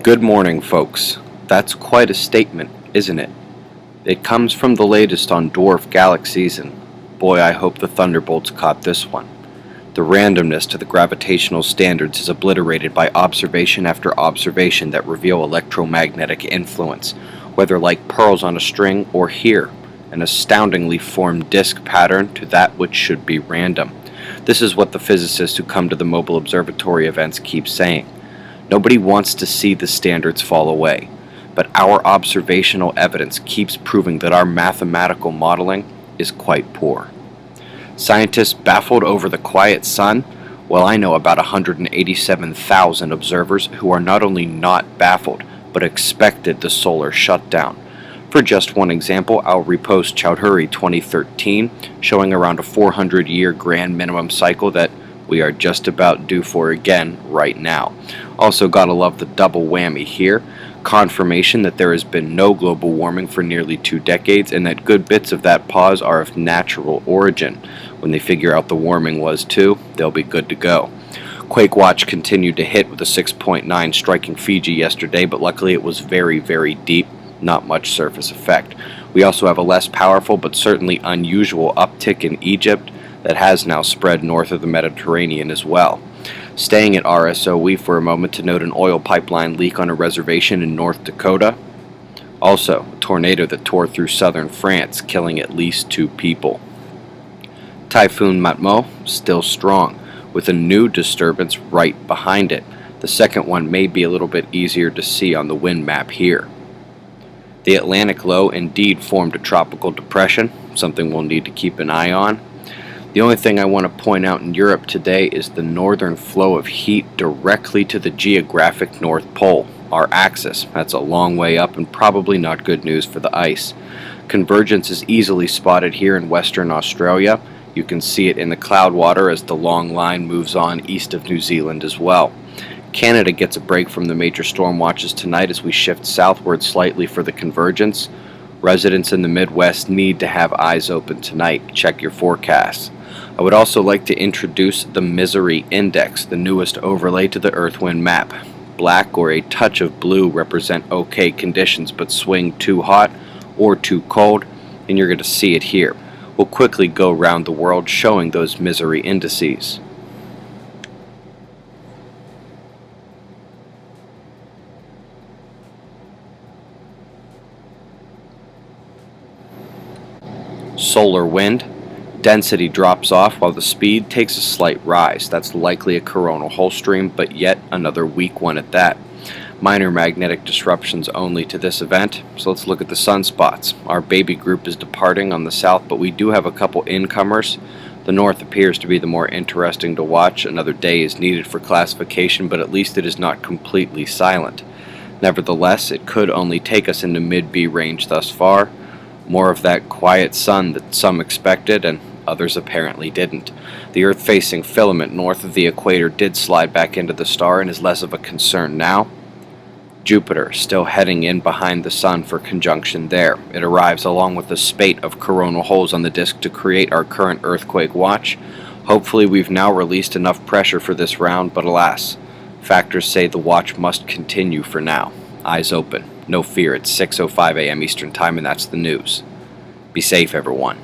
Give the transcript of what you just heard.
Good morning, folks. That's quite a statement, isn't it? It comes from the latest on dwarf galaxies, and boy, I hope the Thunderbolts caught this one. The randomness to the gravitational standards is obliterated by observation after observation that reveal electromagnetic influence, whether like pearls on a string or here, an astoundingly formed disk pattern to that which should be random. This is what the physicists who come to the Mobile Observatory events keep saying. Nobody wants to see the standards fall away, but our observational evidence keeps proving that our mathematical modeling is quite poor. Scientists baffled over the quiet sun? Well, I know about 187,000 observers who are not only not baffled, but expected the solar shutdown. For just one example, I'll repost Chowdhury 2013, showing around a 400-year grand minimum cycle that we are just about due for again right now. Also, gotta love the double whammy here. Confirmation that there has been no global warming for nearly 2 decades and that good bits of that pause are of natural origin. When they figure out the warming was too, they'll be good to go. Quake Watch continued to hit with a 6.9 striking Fiji yesterday, but luckily it was very, very deep, not much surface effect. We also have a less powerful but certainly unusual uptick in Egypt that has now spread north of the Mediterranean as well. Staying at RSOE for a moment to note an oil pipeline leak on a reservation in North Dakota. Also, a tornado that tore through southern France, killing at least 2 people. Typhoon Matmo still strong, with a new disturbance right behind it. The second one may be a little bit easier to see on the wind map here. The Atlantic low indeed formed a tropical depression, something we'll need to keep an eye on. The only thing I want to point out in Europe today is the northern flow of heat directly to the geographic North Pole, our axis. That's a long way up and probably not good news for the ice. Convergence is easily spotted here in Western Australia. You can see it in the cloud water as the long line moves on east of New Zealand as well. Canada gets a break from the major storm watches tonight as we shift southward slightly for the convergence. Residents in the Midwest need to have eyes open tonight. Check your forecasts. I would also like to introduce the Misery Index, the newest overlay to the Earthwind map. Black or a touch of blue represent okay conditions but swing too hot or too cold, and you're going to see it here. We'll quickly go around the world showing those Misery indices. Solar wind. Density drops off while the speed takes a slight rise. That's likely a coronal hole stream, but yet another weak one at that. Minor magnetic disruptions only to this event, so let's look at the sunspots. Our baby group is departing on the south, but we do have a couple incomers. The north appears to be the more interesting to watch. Another day is needed for classification, but at least it is not completely silent. Nevertheless, it could only take us into mid-B range thus far. More of that quiet sun that some expected and others apparently didn't. The Earth-facing filament north of the equator did slide back into the star and is less of a concern now. Jupiter still heading in behind the sun for conjunction there. It arrives along with a spate of coronal holes on the disk to create our current earthquake watch. Hopefully we've now released enough pressure for this round, but alas, factors say the watch must continue for now. Eyes open. No fear, it's 6:05 a.m. Eastern Time and that's the news. Be safe, everyone.